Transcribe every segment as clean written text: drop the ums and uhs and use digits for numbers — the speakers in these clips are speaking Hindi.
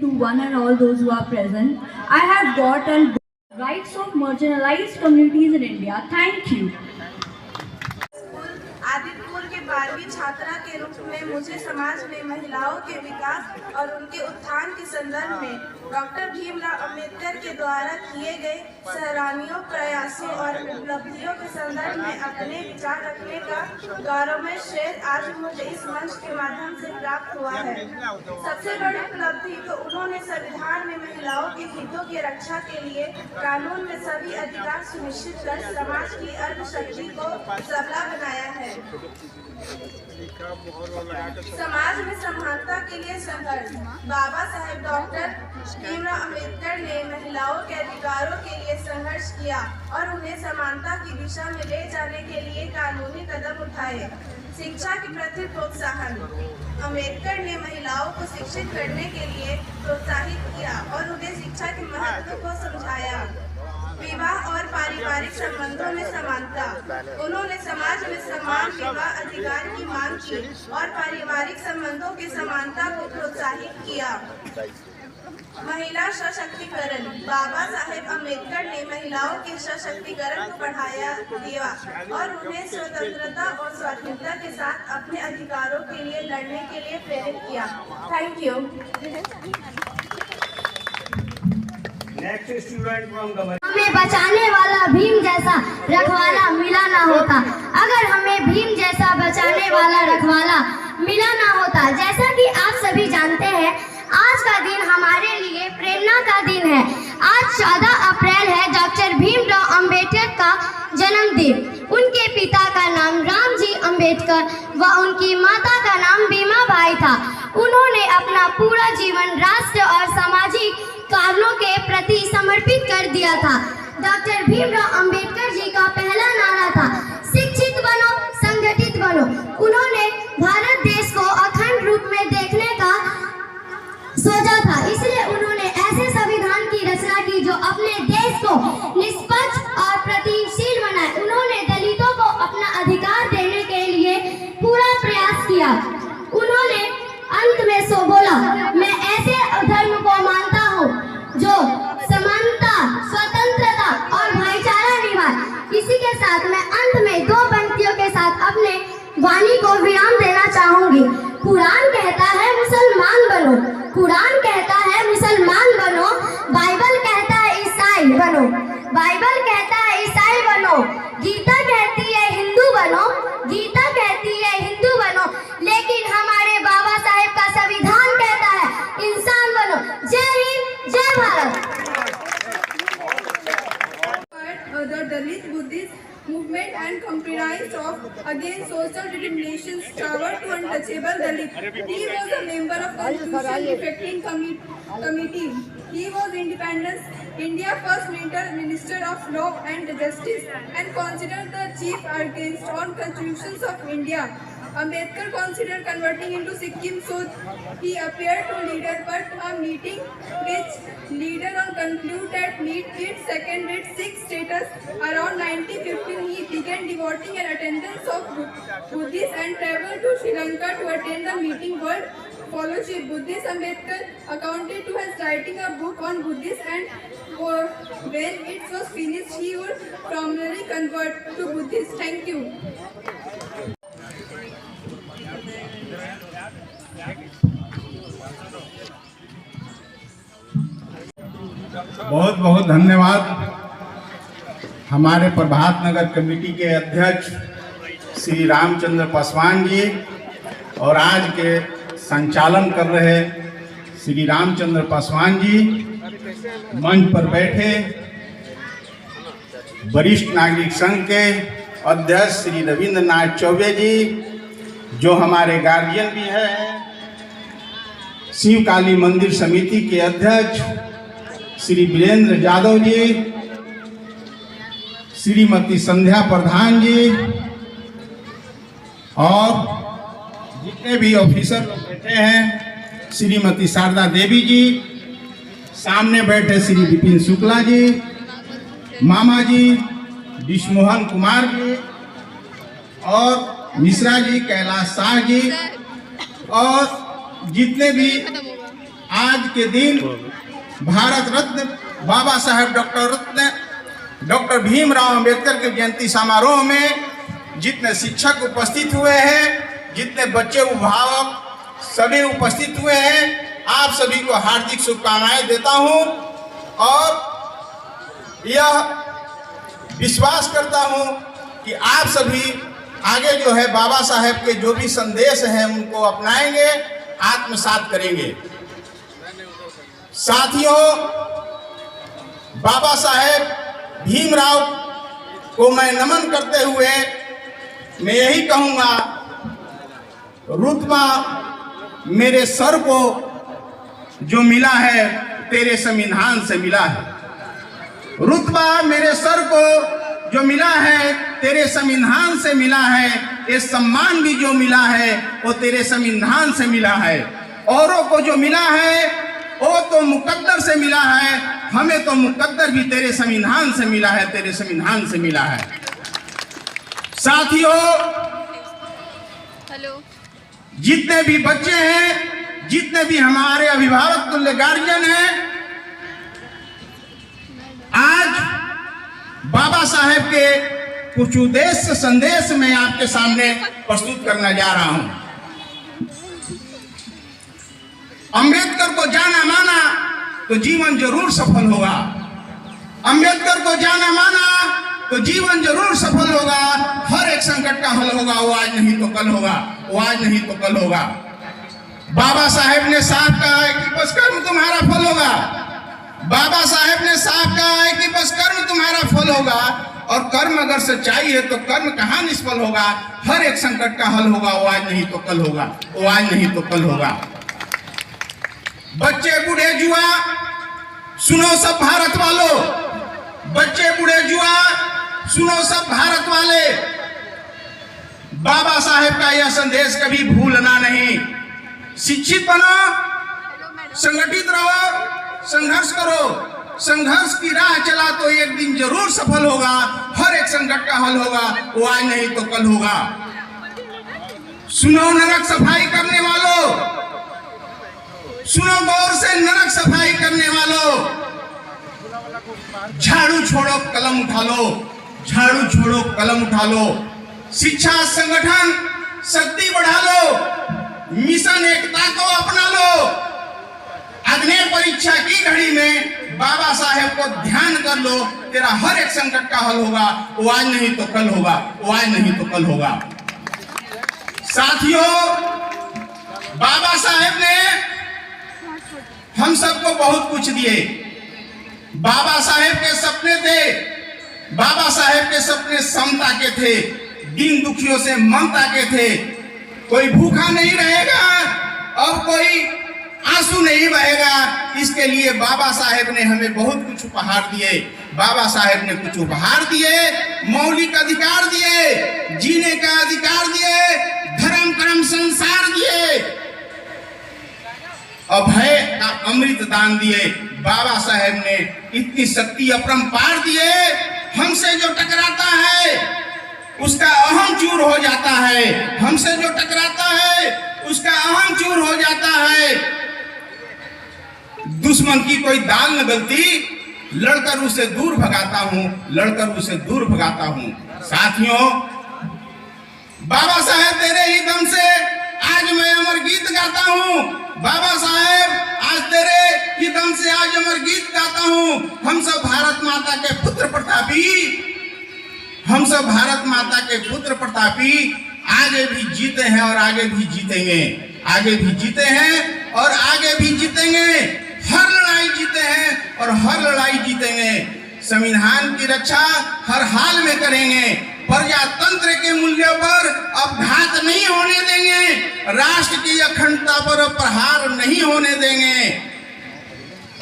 to one and all those who are present. I have got a rights of marginalized communities in India. Thank you. Adityapur के 12वीं छात्रा के रूप में मुझे समाज में महिलाओं के विकास और उनके उत्थान के संदर्भ में डॉक्टर भीमराव अंबेडकर के द्वारा किए गए सराहनीय प्रयासों और उपलब्धियों के संदर्भ में अपने विचार रखने का गौरवमय श्रेय आज मुझे इस मंच के माध्यम से प्राप्त हुआ है। सबसे बड़ी उपलब्धि तो उन्होंने संविधान में महिलाओं के हितों की रक्षा के लिए कानून में सभी अधिकार सुनिश्चित कर समाज की अर्ध शक्ति को सबला बनाया है। समाज में समानता के लिए संघर्ष। बाबा साहेब डॉक्टर भीमराव अंबेडकर ने महिलाओं के अधिकारों के लिए संघर्ष किया और उन्हें समानता की दिशा में ले जाने के लिए कानूनी कदम उठाए। शिक्षा के प्रति प्रोत्साहन। अंबेडकर ने महिलाओं को शिक्षित करने के लिए प्रोत्साहित किया और उन्हें शिक्षा के महत्व को समझाया। विवाह और पारिवारिक संबंधों में समानता। उन्होंने समाज में समान विवाह अधिकार की मांग की और पारिवारिक संबंधों की समानता को प्रोत्साहित किया। महिला सशक्तिकरण। बाबा साहेब अम्बेडकर ने महिलाओं के सशक्तिकरण को बढ़ाया दिया और उन्हें स्वतंत्रता और स्वाधीनता के साथ अपने अधिकारों के लिए लड़ने के लिए प्रेरित किया। Thank you. हमें बचाने वाला भीम जैसा रखवाला मिला ना होता, अगर हमें भीम जैसा बचाने वाला रखवाला मिला ना होता। जैसा कि आप सभी जानते हैं, आज का दिन हमारे लिए प्रेरणा का दिन है। आज 14 अप्रैल है डॉक्टर भीमराव अंबेडकर का जन्मदिन। उनके पिता का नाम रामजी अंबेडकर व उनकी माता का नाम भीमाबाई था। उन्होंने अपना पूरा जीवन राष्ट्र और सामाजिक कारणों के प्रति समर्पित कर दिया था। डॉक्टर भीमराव अंबेडकर जी का पहला नारा था, शिक्षित बनो, संगठित बनो। उन्होंने भारत देश को अखंड रूप में देखने का सोचा था, इसलिए उन्होंने ऐसे संविधान की रचना की जो अपने देश को निष्पक्ष और प्रतिशील बनाए। उन्होंने दलितों को अपना अधिकार देने के लिए पूरा प्रयास किया। उन्होंने अंत में सो बोला, मैं ऐसे धर्म को मानता हूँ जो समानता, स्वतंत्रता और भाईचारा निभाए। इसी के साथ मैं अंत में 2 पंक्तियों के साथ अपने वाणी को विराम देना चाहूंगी। कुरान कहता है मुसलमान बनो, कुरान कहता है मुसलमान बनो, बाइबल कहता है ईसाई बनो, बाइबल कहता है ईसाई बनो, गीता कहती है हिंदू बनो, गीता कहती है हिंदू बनो, लेकिन हमारे बाबा साहेब का संविधान कहता है इंसान बनो। जय हिंद, जय Bharat. The Dalit Buddhist movement and comprised of against social discrimination struggle to untouchable Dalit. He was a member of Constitution Effecting Committee. He was Independence India first Minister of Law and Justice and considered the chief architect on Constitutions of India. Ambedkar considered converting into Sikkim, so he appeared to leader, but a meeting which leader on concluded meet its second with 6 status around 1915. He began devoting an attendance of Buddhists and traveled to Sri Lanka to attend the meeting World Fellowship. Buddhist Ambedkar accounted to his writing a book on Buddhist, and when it was finished, he would formally convert to Buddhist. Thank you. बहुत बहुत धन्यवाद हमारे प्रभात नगर कमेटी के अध्यक्ष श्री रामचंद्र पासवान जी और आज के संचालन कर रहे श्री रामचंद्र पासवान जी, मंच पर बैठे वरिष्ठ नागरिक संघ के अध्यक्ष श्री रविंद्रनाथ चौबे जी, जो हमारे गार्जियन भी हैं, शिव काली मंदिर समिति के अध्यक्ष श्री वीरेंद्र यादव जी, श्रीमती संध्या प्रधान जी और जितने भी ऑफिसर लोग बैठे हैं, श्रीमती शारदा देवी जी, सामने बैठे श्री विपिन शुक्ला जी, मामा जी, विष्णुमोहन कुमार जी और मिश्रा जी, कैलाश शाह जी और जितने भी आज के दिन भारत रत्न बाबा साहेब डॉक्टर भीमराव अंबेडकर के जयंती समारोह में जितने शिक्षक उपस्थित हुए हैं, जितने बच्चे अभिभावक सभी उपस्थित हुए हैं, आप सभी को हार्दिक शुभकामनाएं देता हूं और यह विश्वास करता हूं कि आप सभी आगे जो है बाबा साहेब के जो भी संदेश हैं उनको अपनाएंगे, आत्मसात करेंगे। साथियों, बाबा साहेब भीमराव को मैं नमन करते हुए मैं यही कहूंगा, रुतबा मेरे सर को जो मिला है तेरे संविधान से मिला है। रुतबा मेरे सर को जो मिला है तेरे संविधान से मिला है। ये सम्मान भी जो मिला है वो तेरे संविधान से मिला है। औरों को जो मिला है वो तो मुकद्दर से मिला है, हमें तो मुकद्दर भी तेरे संविधान से मिला है, तेरे संविधान से मिला है। साथियों, जितने भी बच्चे हैं, जितने भी हमारे अभिभावक तुल्य गार्जियन हैं, आज बाबा साहेब के कुछ उद्देश्य संदेश मैं आपके सामने प्रस्तुत करने जा रहा हूं। अंबेडकर को जाना माना तो जीवन जरूर सफल होगा। अंबेडकर को जाना माना तो जीवन जरूर सफल होगा। हर एक संकट का हल होगा, वो आज नहीं तो कल होगा, वो आज नहीं तो कल होगा। बाबा साहेब ने साफ कहा है कि बस कर्म तुम्हारा फल होगा। बाबा साहेब ने साफ कहा है कि बस कर्म तुम्हारा फल होगा। और कर्म अगर सच्चाई है तो कर्म कहाँ निष्फल होगा। हर एक संकट का हल होगा, वो आज नहीं तो कल होगा, वो आज नहीं तो कल होगा। बच्चे बूढ़े जुआ सुनो सब भारत वालों, बच्चे बूढ़े जुआ सुनो सब भारत वाले, बाबा साहेब का यह संदेश कभी भूलना नहीं। शिक्षित बनो, संगठित रहो, संघर्ष करो। संघर्ष की राह चला तो एक दिन जरूर सफल होगा। हर एक संकट का हल होगा, वो आज नहीं तो कल होगा। सुनो नरक सफाई करने वालों, सुनो गौर से नरक सफाई करने वालों, झाड़ू छोड़ो कलम उठा लो, झाड़ू छोड़ो कलम उठा लो। शिक्षा संगठन शक्ति बढ़ा लो, मिशन एकता को अपना लो। अग्नि परीक्षा की घड़ी में बाबा साहेब को ध्यान कर लो, तेरा हर एक संकट का हल होगा, वो आज नहीं तो कल होगा, वो आज नहीं तो कल होगा। साथियों, बाबा साहेब ने हम सबको बहुत कुछ दिए। बाबा साहेब के सपने थे, बाबा साहेब के सपने समता के थे, दीन दुखियों से ममता के थे। कोई भूखा नहीं रहेगा और कोई आंसू नहीं बहेगा। इसके लिए बाबा साहेब ने हमें बहुत कुछ उपहार दिए। बाबा साहेब ने कुछ उपहार दिए, मौलिक अधिकार दिए, जीने का अधिकार दिए, धर्म कर्म संसार दिए, अभय का अमृत दान दिए। बाबा साहेब ने इतनी शक्ति अपरंपार दिए, हमसे जो टकराता है उसका अहम चूर हो जाता है, हमसे जो टकराता है उसका अहम चूर हो जाता है। दुश्मन की कोई दाल न गलती, लड़कर उसे दूर भगाता हूं, लड़कर उसे दूर भगाता हूं। साथियों, बाबा साहेब तेरे ही दम से आज मैं अमर गीत गाता हूं। बाबा साहेब आज तेरे ही दम से आज अमर गीत गाता हूं। हम सब भारत माता के पुत्र प्रतापी, हम सब भारत माता के पुत्र प्रतापी आगे भी जीते हैं और आगे भी जीतेंगे, आगे भी जीते हैं और आगे भी जीतेंगे। हर लड़ाई जीते हैं और हर लड़ाई जीतेंगे। संविधान की रक्षा हर हाल में करेंगे। प्रजातंत्र के मूल्यों पर अपघात नहीं होने देंगे। राष्ट्र की अखंडता पर प्रहार नहीं होने देंगे।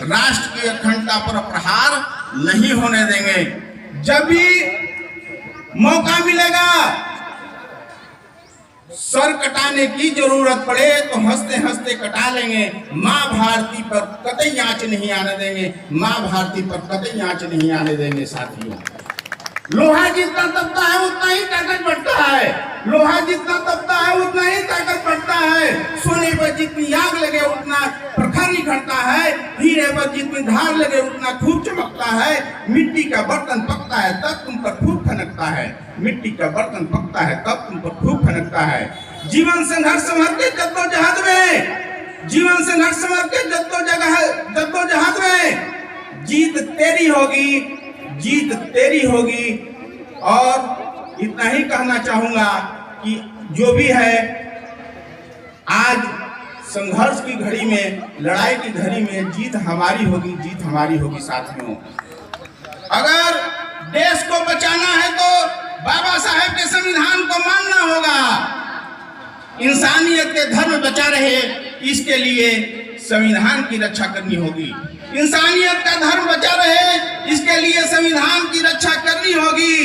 राष्ट्र की अखंडता पर प्रहार नहीं होने देंगे। जब भी मौका मिलेगा, सर कटाने की जरूरत पड़े तो हंसते हंसते कटा लेंगे। माँ भारती पर कतई आंच नहीं आने देंगे, माँ भारती पर कतई आंच नहीं आने देंगे। साथियों, लोहा जितना तपता है उतना ही ताकत बढ़ता है, लोहा जितना तपता है उतना ही ताकत बढ़ता है। सोने पर जितनी आग लगे उतना प्रखर निखरता है, हीरे पर जितनी धार लगे उतना खूब चमकता है। मिट्टी का बर्तन पकता है तब तुम पर खूब खनकता है, मिट्टी का बर्तन पकता है तब तुम पर खूब खनकता है। जीवन संघर्ष समर के जद्दोजहद में, जीवन संघर्ष समर के जद्दोजहद में जीत तेरी होगी, जीत तेरी होगी। और इतना ही कहना चाहूंगा कि जो भी है आज संघर्ष की घड़ी में, लड़ाई की घड़ी में जीत हमारी होगी, जीत हमारी होगी साथियों। अगर देश को बचाना है तो बाबा साहेब के संविधान को मानना होगा। इंसानियत के धर्म बचा रहे इसके लिए संविधान की रक्षा करनी होगी। इंसानियत का धर्म बचा रहे इसके लिए संविधान की रक्षा करनी होगी।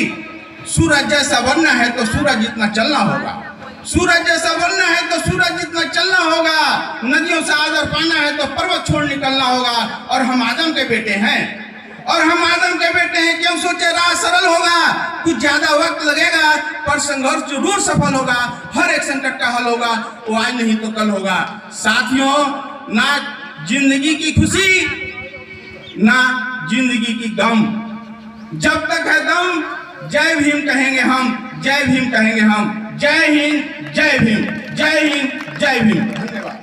सूरज जैसा बनना है तो सूरज जितना चलना होगा, सूरज जैसा बनना है तो सूरज जितना चलना होगा। नदियों से आदर पाना है तो पर्वत छोड़ निकलना होगा। और हम आदम के बेटे हैं, और हम आदम के बेटे हैं। क्यों सोचे राह सरल होगा, कुछ ज्यादा वक्त लगेगा पर संघर्ष जरूर सफल होगा। हर एक संकट का हल होगा, वो आज नहीं तो कल होगा। साथियों, ना जिंदगी की खुशी ना जिंदगी की गम, जब तक है दम जय भीम कहेंगे हम, जय भीम कहेंगे हम। जय हिंद, जय भीम, जय हिंद, जय भीम। धन्यवाद।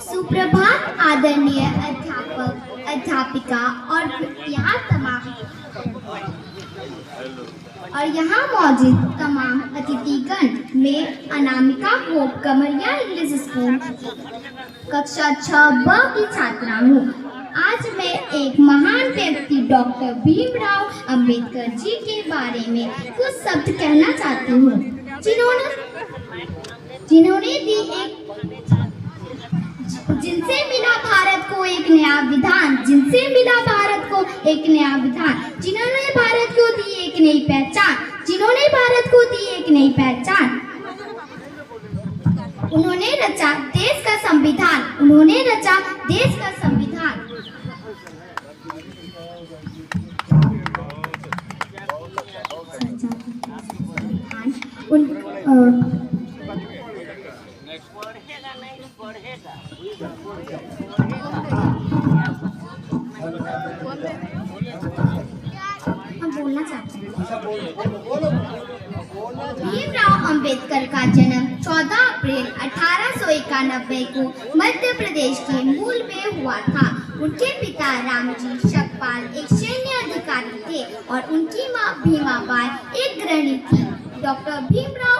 सुप्रभात आदरणीय अध्यापक, अध्यापिका और यहाँ मौजूद तमाम अतिथिगण। मैं अनामिका होप कमरिया इंग्लिश स्कूल कक्षा 6B की छात्रा हूँ। आज मैं एक महान व्यक्ति डॉक्टर भीमराव अंबेडकर जी के बारे में कुछ शब्द कहना चाहती हूँ, जिनसे मिला भारत को एक नया विधान, जिनसे मिला भारत को एक नया विधान, जिन्होंने भारत को दी एक नई पहचान, जिन्होंने भारत को दी एक नई पहचान। उन्होंने रचा देश का संविधान, उन्होंने रचा देश का संविधान। बोलना चाहते हैं। भीमराव अंबेडकर का जन्म 14 अप्रैल 1891 को मध्य प्रदेश के मूल में हुआ था। उनके पिता रामजी शकपाल एक सैन्य अधिकारी थे और उनकी मां भीमाबाई एक गृहिणी थी। डॉक्टर भीमराव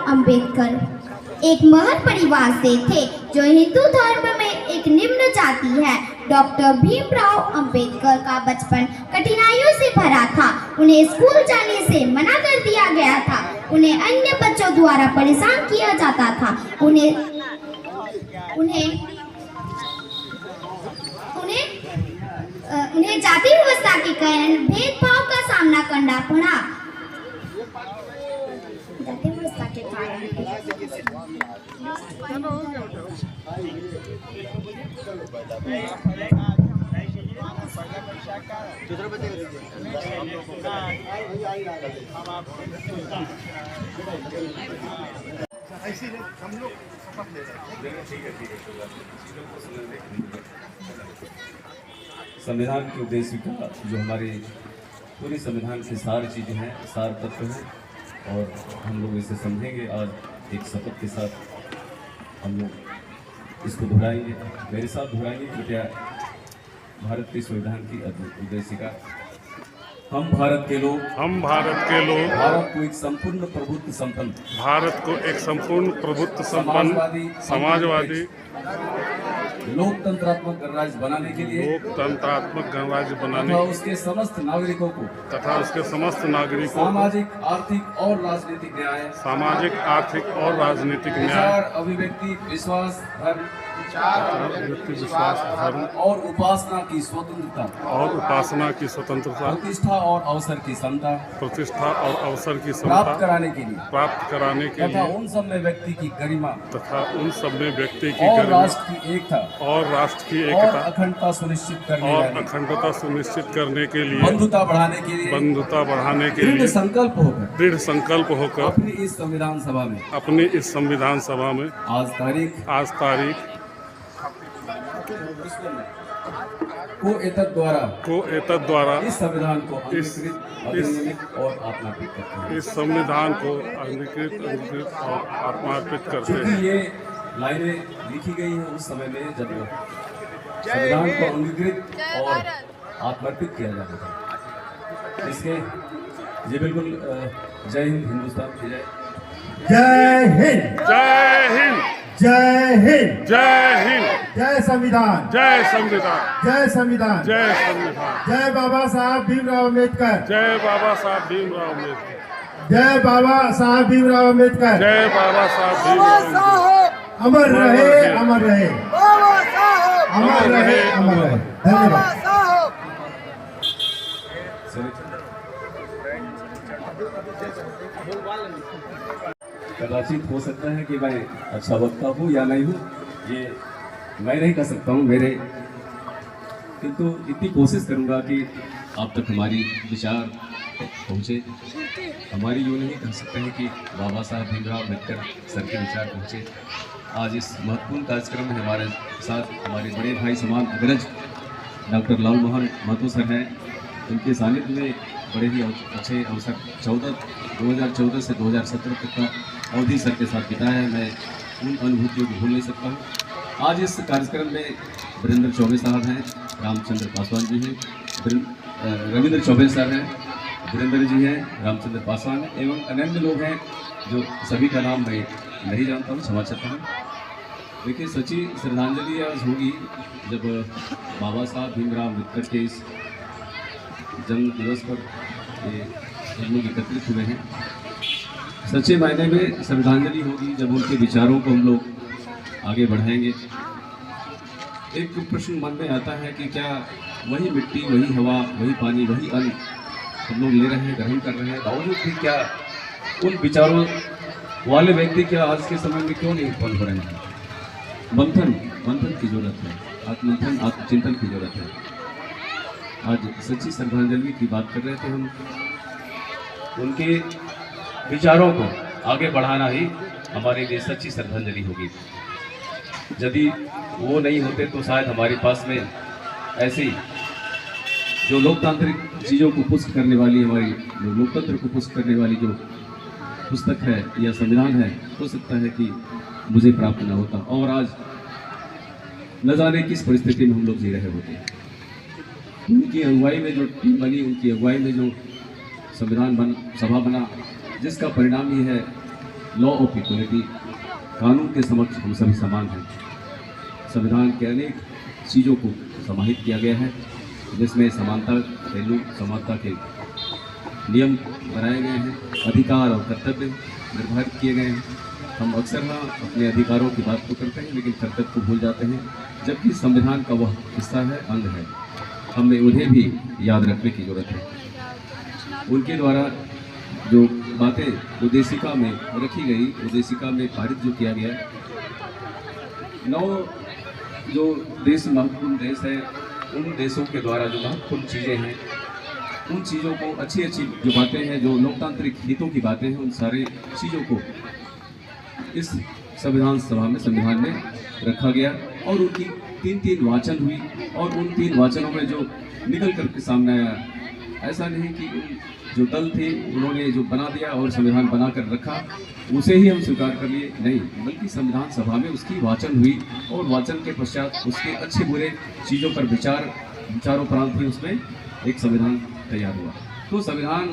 अंबेडकर एक महर परिवार से थे जो हिंदू धर्म में एक निम्न जाति है। डॉक्टर भीमराव अंबेडकर का बचपन कठिनाइयों से भरा था। उन्हें स्कूल जाने से मना कर दिया गया था। उन्हें अन्य बच्चों द्वारा परेशान किया जाता था। उन्हें जाति व्यवस्था के कारण भेदभाव का सामना करना पड़ा। जाति व्यवस्था के कारण संविधान की उद्देशिका जो हमारे पूरे संविधान के सार चीज़ें हैं, सार तत्व हैं और हम लोग इसे समझेंगे। आज एक शपथ के साथ हम लोग इसको दोहराएंगे। मेरे साथ दोहराएंगे कृपया। भारत के संविधान की उद्देशिका। हम भारत के लोग, भारत को एक संपूर्ण प्रभुत्व संपन्न, समाजवादी लोकतंत्रात्मक गणराज्य बनाने के लिए, तथा उसके समस्त नागरिकों को, सामाजिक आर्थिक और राजनीतिक न्याय, अभिव्यक्ति विश्वास धर्म और उपासना की स्वतंत्रता, प्रतिष्ठा और अवसर की समता प्राप्त कराने के लिए, तथा उन सब में व्यक्ति की गरिमा और राष्ट्र की एकता और राष्ट्र की और एकता अखंडता सुनिश्चित करने और वाली, अखंडता सुनिश्चित करने के लिए, बंधुता बढ़ाने के लिए, बंधुता बढ़ाने के दृढ़ लिए संकल्प होकर दृढ़ संकल्प होकर अपनी इस संविधान सभा में अपनी इस संविधान सभा में आज तारीख को एतद द्वारा इस संविधान को इस- अधिनियमित और आत्मार्पित करते हैं। इस संविधान को अंगीकृत और आत्मार्पित करते हैं। क्योंकि ये लाइनें लिखी गई हैं उस समय में जब संविधान को अंगीकृत और आत्मार्पित किया जाता था। इसके ये बिल्कुल जय हिंद, हिंदुस्तान की जय। जय हिंद, जय हिंद, जय हिंद, जय हिंद, जय संविधान, जय संविधान, जय संविधान, जय संविधान, जय बाबा साहब भीमराव अम्बेडकर, जय बाबा साहब भीमराव अम्बेडकर, जय बाबा साहब भीमराव अम्बेडकर, जय बाबा साहब भीमराव अम्बेडकर। अमर रहे, अमर रहे, अमर रहे, अमर रहे। धन्यवाद। कदाचित हो सकता है कि मैं अच्छा वक्ता हूँ या नहीं हूँ, ये मैं नहीं कह सकता हूँ मेरे, किंतु इतनी कोशिश करूँगा कि आप तक हमारी विचार पहुँचे। हमारी यूँ नहीं कह सकते हैं कि बाबा साहब भीमराव अम्बेडकर सर के विचार पहुँचे। आज इस महत्वपूर्ण कार्यक्रम में हमारे साथ हमारे बड़े भाई समान अग्रज डॉक्टर लाल मोहन महतो सर हैं। उनके सानिध्य में बड़े ही अच्छे अवसर 2014 से 2017 तक का अवधि सर के साथ बिताया है। मैं उन अनुभूतियों को भूल नहीं सकता हूँ। आज इस कार्यक्रम में वीरेंद्र चौबे साहब हैं, रामचंद्र पासवान जी हैं, रविंद्र चौबे सर हैं, वीरेंद्र जी हैं, रामचंद्र पासवान एवं अन्य लोग हैं जो सभी का नाम मैं नहीं जानता हूँ, क्षमा चाहता हूँ। देखिए, सच्ची श्रद्धांजलि आज होगी जब बाबा साहब भीमराव अम्बेडकर के इस जन्म दिवस पर ये हम लोग एकत्रित हुए हैं। सच्चे मायने में श्रद्धांजलि होगी जब उनके विचारों को हम लोग आगे बढ़ाएंगे। एक प्रश्न मन में आता है कि क्या वही मिट्टी, वही हवा, वही पानी, वही अन्न हम लोग ले रहे हैं, ग्रहण कर रहे हैं, बावजूद भी क्या उन विचारों वाले व्यक्ति क्या आज के समय में क्यों नहीं उत्पन्न हो रहे हैं? मंथन की जरूरत है, आत्ममंथन, आत्मचिंतन की जरूरत है। आज सच्ची श्रद्धांजलि की बात कर रहे थे हम। उनके विचारों को आगे बढ़ाना ही हमारे लिए सच्ची श्रद्धांजलि होगी। यदि वो नहीं होते तो शायद हमारे पास में ऐसी जो लोकतांत्रिक चीज़ों को पुष्ट करने वाली, हमारी जो लोकतंत्र को पुष्ट करने वाली जो पुस्तक है या संविधान है, हो सकता है कि मुझे प्राप्त न होता और आज न जाने किस परिस्थिति में हम लोग जी रहे होते। उनकी अगुवाई में जो टीम बनी, उनकी अगुवाई में जो संविधान सभा बना, जिसका परिणाम ये है लॉ ऑफ इक्वलिटी, कानून के समक्ष हम सभी समान हैं। संविधान के अनेक चीज़ों को समाहित किया गया है जिसमें समानता पहलू, समानता के नियम बनाए गए हैं, अधिकार और कर्तव्य निर्धारित किए गए हैं। हम अक्सर अपने अधिकारों की बात तो करते हैं लेकिन कर्तव्य को भूल जाते हैं, जबकि संविधान का वह हिस्सा है, अंग है। हमें उन्हें भी याद रखने की जरूरत है। उनके द्वारा जो बातें उद्देशिका में रखी गई, उद्देशिका में पारित जो किया गया, 9 जो देश महत्वपूर्ण देश है, उन देशों के द्वारा जो महत्वपूर्ण चीज़ें हैं, उन चीज़ों को अच्छी जो बातें हैं, जो लोकतांत्रिक हितों की बातें हैं, उन सारी चीज़ों को इस संविधान में रखा गया और उनकी 3 वाचन हुई और उन 3 वाचनों में जो निकल कर सामने आया, ऐसा नहीं कि जो दल थे उन्होंने जो बना दिया और संविधान बना कर रखा उसे ही हम स्वीकार कर लिए, नहीं, बल्कि संविधान सभा में उसकी वाचन हुई और वाचन के पश्चात उसके अच्छे बुरे चीज़ों पर विचारोपरांत ही उसमें एक संविधान तैयार हुआ। तो संविधान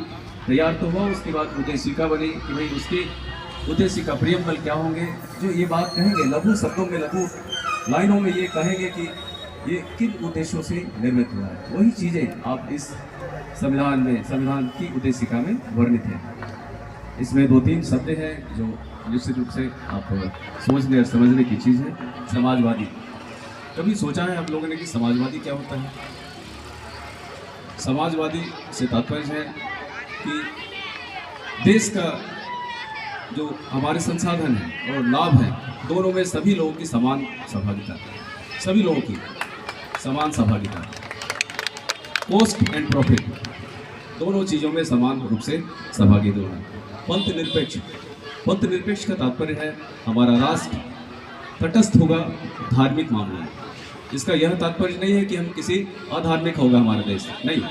तैयार तो हुआ, उसके बाद उद्देशिका बनी कि भाई उसके उद्देशिका प्रियम्बल क्या होंगे, जो ये बात कहेंगे लघु शब्दों में, लघु लाइनों में ये कहेंगे कि ये किन उद्देश्यों से निर्मित हुआ है। वही चीज़ें आप इस संविधान की उद्देशिका में वर्णित है। इसमें 2-3 शब्द हैं जो निश्चित रूप से आप सोचने और समझने की चीज़ है। समाजवादी, कभी सोचा है आप लोगों ने कि समाजवादी क्या होता है? समाजवादी से तात्पर्य है कि देश का जो हमारे संसाधन हैं और लाभ हैं, दोनों में सभी लोगों की समान सहभागिता, सभी लोगों की समान सहभागिता, कॉस्ट एंड प्रॉफिट दोनों चीज़ों में समान रूप से सहभागी होना। पंथ निरपेक्ष का तात्पर्य है हमारा राष्ट्र तटस्थ होगा धार्मिक मामलों में। इसका यह तात्पर्य नहीं है कि हम किसी अधार्मिक होगा हमारा देश, नहीं,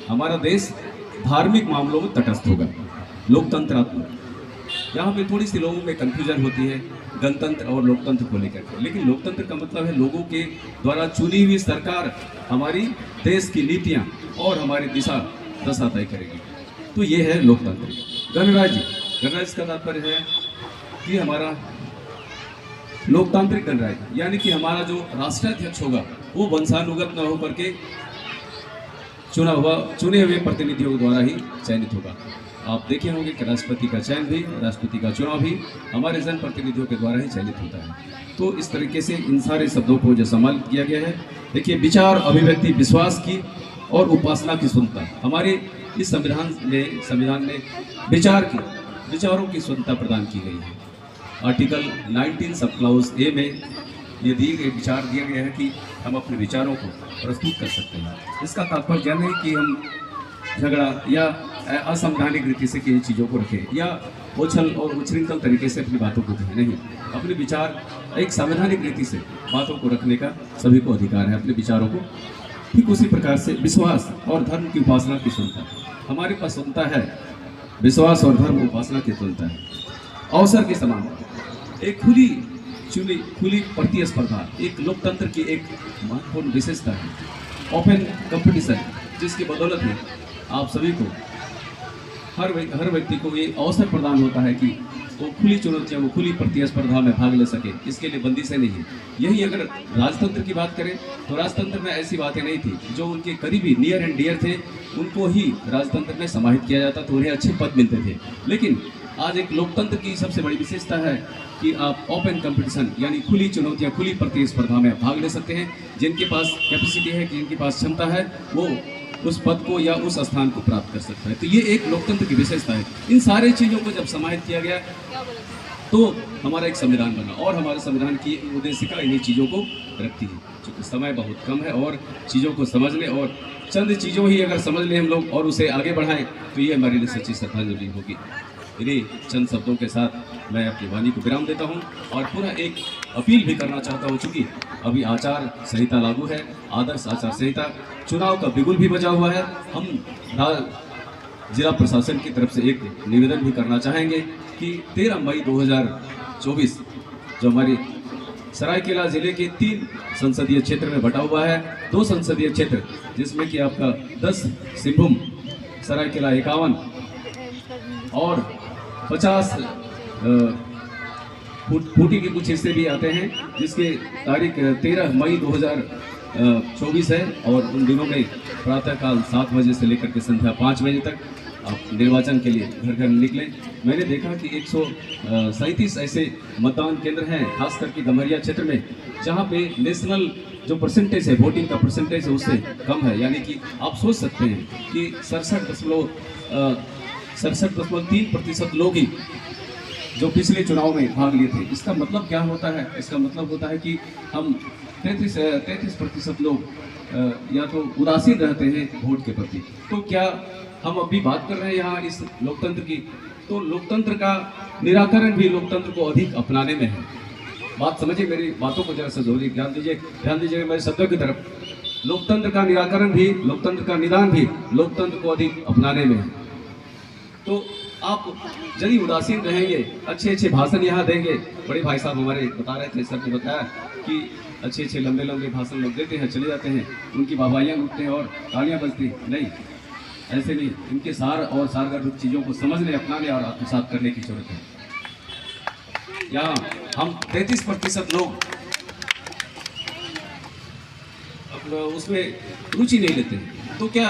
हमारा देश धार्मिक मामलों में तटस्थ होगा, लोकतंत्रात्मक। यहाँ पे थोड़ी सी लोगों में कन्फ्यूजन होती है गणतंत्र और लोकतंत्र को लेकर के, लेकिन लोकतंत्र का मतलब है लोगों के द्वारा चुनी हुई सरकार हमारी देश की नीतियाँ और हमारी दशा तय करेगी, तो ये है लोकतंत्र। गणराज्य का तात्पर्य है कि हमारा लोकतांत्रिक गणराज्य, यानी कि हमारा जो राष्ट्राध्यक्ष होगा वो वंशानुगत न होकर के चुने हुए प्रतिनिधियों द्वारा ही चयनित होगा। आप देखे होंगे कि राष्ट्रपति का चयन भी, राष्ट्रपति का चुनाव भी हमारे जनप्रतिनिधियों के द्वारा ही चयनित होता है। तो इस तरीके से इन सारे शब्दों को जो सम्मिलित किया गया है, देखिए विचार, अभिव्यक्ति, विश्वास की और उपासना की स्वतंत्रता, हमारे इस संविधान में विचारों की स्वतंत्रता प्रदान की गई है। आर्टिकल 19 सब क्लाउज ए में ये विचार दिया गया है कि हम अपने विचारों को प्रस्तुत कर सकते हैं। इसका तात्पर्य यह नहीं कि हम झगड़ा या असंवैधानिक रीति से किसी चीज़ों को रखें या उछल और उच्छृंखल तरीके से अपनी बातों को कहें, नहीं, अपने विचार एक संवैधानिक रीति से बातों को रखने का सभी को अधिकार है, अपने विचारों को। ठीक उसी प्रकार से विश्वास और धर्म की उपासना की स्वतंत्रता, हमारे पास स्वतंत्रता है, विश्वास और धर्म उपासना की स्वतंत्रता है। अवसर के समान, एक खुली प्रतिस्पर्धा एक लोकतंत्र की एक महत्वपूर्ण विशेषता है। ओपन कंपटीशन, जिसकी बदौलत में आप सभी को हर व्यक्ति को ये अवसर प्रदान होता है कि वो खुली चुनौतियाँ, वो खुली प्रतिस्पर्धा में भाग ले सके, इसके लिए बंदिशें नहीं है। यही अगर राजतंत्र की बात करें तो राजतंत्र में ऐसी बातें नहीं थी, जो उनके करीबी नियर एंड डियर थे उनको ही राजतंत्र में समाहित किया जाता, तो उन्हें अच्छे पद मिलते थे। लेकिन आज एक लोकतंत्र की सबसे बड़ी विशेषता है कि आप ओपन कंपटीशन यानी खुली चुनौतियाँ, खुली प्रतिस्पर्धा में भाग ले सकते हैं। जिनके पास कैपेसिटी है, जिनके पास क्षमता है, वो उस पद को या उस स्थान को प्राप्त कर सकता है। तो ये एक लोकतंत्र की विशेषता है। इन सारे चीज़ों को जब समाहित किया गया तो हमारा एक संविधान बना, और हमारे संविधान की उद्देशिका इन्हीं चीज़ों को रखती है। चूँकि समय बहुत कम है और चीज़ों को समझने और चंद चीज़ों ही अगर समझ लें हम लोग और उसे आगे बढ़ाएं तो ये हमारे लिए सच्ची श्रद्धांजलि होगी। इन्हीं चंद शब्दों के साथ मैं अपनी वाणी को विराम देता हूं और पूरा एक अपील भी करना चाहता हूं। चूँकि अभी आचार संहिता लागू है, आदर्श आचार संहिता, चुनाव का बिगुल भी बजा हुआ है। हम जिला प्रशासन की तरफ से एक निवेदन भी करना चाहेंगे कि 13 मई 2024 जो हमारी सरायकेला जिले के 3 संसदीय क्षेत्र में बटा हुआ है, 2 संसदीय क्षेत्र जिसमें कि आपका 10 सिंहभूम, सरायकेला 51 और 50 खूंटी के कुछ हिस्से भी आते हैं, जिसके तारीख 13 मई 2024 है। और उन दिनों में प्रातःकाल 7 बजे से लेकर के संध्या 5 बजे तक आप निर्वाचन के लिए घर घर निकलें। मैंने देखा कि 137 ऐसे मतदान केंद्र हैं, खास करके गम्हरिया क्षेत्र में, जहां पे नेशनल जो परसेंटेज है, वोटिंग का परसेंटेज है, उससे कम है। यानी कि आप सोच सकते हैं कि 67.3% लोग ही जो पिछले चुनाव में भाग लिए थे। इसका मतलब क्या होता है? इसका मतलब होता है कि हम 33% लोग या तो उदासीन रहते हैं वोट के प्रति। तो क्या हम अभी बात कर रहे हैं यहाँ इस लोकतंत्र की, तो लोकतंत्र का निराकरण भी लोकतंत्र को अधिक अपनाने में है। बात समझिए, मेरी बातों को जरा सा जोड़िए, ध्यान दीजिए मेरे शब्दों की तरफ। लोकतंत्र का निराकरण भी, लोकतंत्र का निदान भी लोकतंत्र को अधिक अपनाने में है। तो आप यदि उदासीन रहेंगे, अच्छे भाषण यहाँ देंगे, बड़े भाई साहब हमारे बता रहे थे, सर ने बताया कि अच्छे लंबे भाषण लोग देते हैं, चले जाते हैं, उनकी वाहवाहियाँ उठते हैं और तालियाँ बजती। नहीं, ऐसे नहीं। इनके सार और सारगर्भित चीज़ों को समझने, अपनाने और आत्मसात करने की जरूरत है। यहाँ हम 33% लोग उसमें रुचि नहीं लेते हैं। तो क्या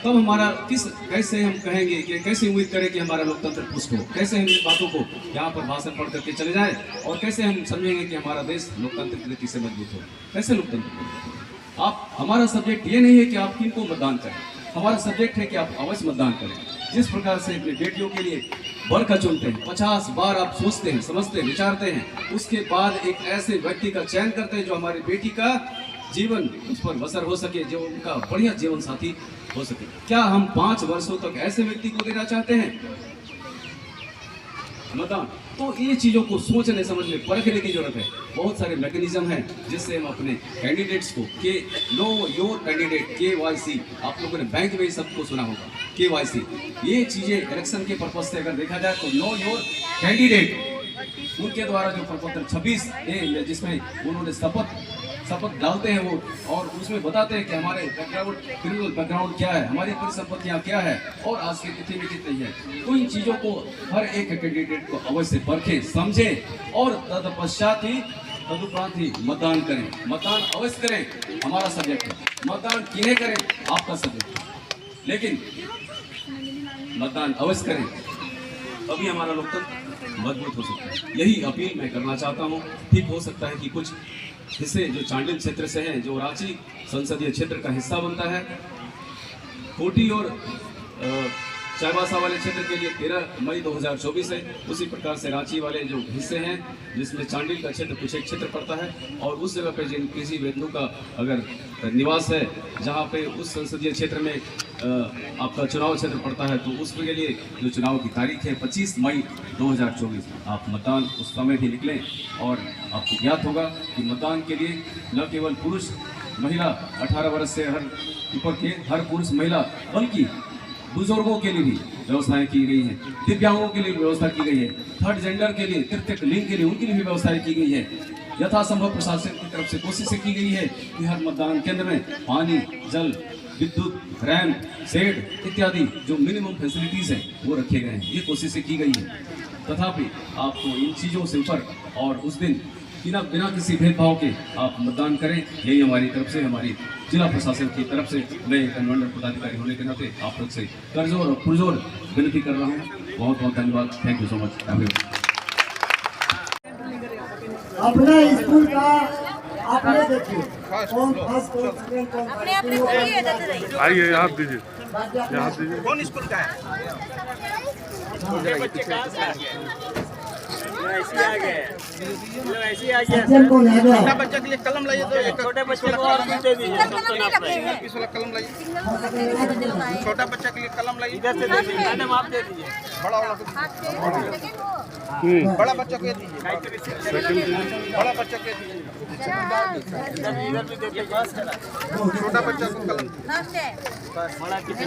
तब हमारा कैसे हम कहेंगे कि कैसे उम्मीद करें कि हमारा लोकतंत्र पुष्ट हो? कैसे हम इन बातों को यहाँ पर भाषण पढ़ करके चले जाएं और कैसे हम समझेंगे कि हमारा देश लोकतंत्र की रीति से मजबूत हो? कैसे लोकतंत्र? आप, हमारा सब्जेक्ट ये नहीं है कि आप किनको मतदान करें, हमारा सब्जेक्ट है कि आप अवश्य मतदान करें। जिस प्रकार से अपनी बेटियों के लिए बर का चुनते हैं, 50 बार आप सोचते हैं, समझते हैं, विचारते हैं, उसके बाद एक ऐसे व्यक्ति का चयन करते हैं जो हमारी बेटी का जीवन उस पर बसर हो सके, जो उनका बढ़िया जीवन साथी हो सके। क्या हम 5 वर्षों तक ऐसे व्यक्ति को देना चाहते हैं मतदान? तो ये चीज़ों को सोचने समझने परखने की जरूरत है। बहुत सारे मैकेनिज्म हैं जिससे हम अपने कैंडिडेट्स को नो योर कैंडिडेट KYC, आप लोगों ने बैंक में सबको सुना होगा KYC, ये चीज़ें इलेक्शन के पर्पज से अगर देखा जाए तो नो योर कैंडिडेट उनके द्वारा जो प्रपत्र 26 जिसमें उन्होंने शपथ डालते हैं वो, और उसमें बताते हैं कि हमारे बैकग्राउंड, क्रिमिनल बैकग्राउंड क्या है, हमारी परिसंपत्तियाँ क्या है और आज की तिथि में कितनी है। तो इन चीज़ों को हर एक कैंडिडेट को अवश्य परखे, समझे और तत्पश्चात ही तदुपरांत ही मतदान करें। मतदान अवश्य करें, हमारा सब्जेक्ट है। मतदान किन्हें करें, आपका सब्जेक्ट है, लेकिन मतदान अवश्य करें, तभी हमारा लोकतंत्र मजबूत हो सकता है। यही अपील मैं करना चाहता हूँ। ठीक हो सकता है कि कुछ हिस्से जो चांडिल क्षेत्र से हैं, जो रांची संसदीय क्षेत्र का हिस्सा बनता है, कोटी और चाईबासा वाले क्षेत्र के लिए 13 मई 2024 है। उसी प्रकार से रांची वाले जो हिस्से हैं जिसमें चांडिल का क्षेत्र कुछ एक क्षेत्र पड़ता है और उस जगह पे जिन किसी बंधु का अगर निवास है जहाँ पे उस संसदीय क्षेत्र में आपका चुनाव क्षेत्र पड़ता है, तो उसके लिए जो चुनाव की तारीख है 25 मई 2024, आप मतदान उस समय भी निकलें। और आपको ज्ञात होगा कि मतदान के लिए न केवल पुरुष महिला 18 वर्ष से ऊपर के हर पुरुष महिला, बल्कि बुजुर्गों के लिए भी व्यवस्थाएं की गई हैं, दिव्यांगों के लिए व्यवस्था की गई है, थर्ड जेंडर के लिए, तृतीय लिंग के लिए, उनके लिए भी व्यवस्थाएं की गई है। यथासंभव प्रशासन की तरफ से कोशिशें की गई है कि हर मतदान केंद्र में पानी, जल, विद्युत, रैंप, शेड इत्यादि जो मिनिमम फैसिलिटीज हैं वो रखे गए हैं। ये कोशिशें की गई है। तथापि आपको इन चीज़ों से ऊपर और उस दिन बिना किसी भेदभाव के आप मतदान करें, यही हमारी तरफ से, हमारी जिला प्रशासन की तरफ से मैं कन्वेंटर पदाधिकारी होने के नाते आप लोग से करजोर और पुरजोर विनती कर रहा हूँ। बहुत बहुत धन्यवाद। Thank you so much everyone. अपना स्कूल का आपने देखिए कौन फर्स्ट कौन सेकंड कौन आइए आप दीजिए, आप दीजिए। कौन स्कूल का है? छोटे बच्चे कहाँ से आ गए? ऐसे आ गए, ऐसे आ गए। सज्जन कौन है छोटा बच्चे के लिए कलम लाइए, तो छोटे बच्चे को और भी दे दीजिए, सबको नाप रहे। 20 वाला कलम लाइए, छोटा बच्चा के लिए कलम लाइए, इधर से दे दीजिए। मैडम आप दे दीजिए, बड़ा वाला बड़ा बच्चा को दीजिए, बड़ा बच्चा को दीजिए, इधर भी दे दीजिए। छोटा बच्चा को कलम, बड़ा किसी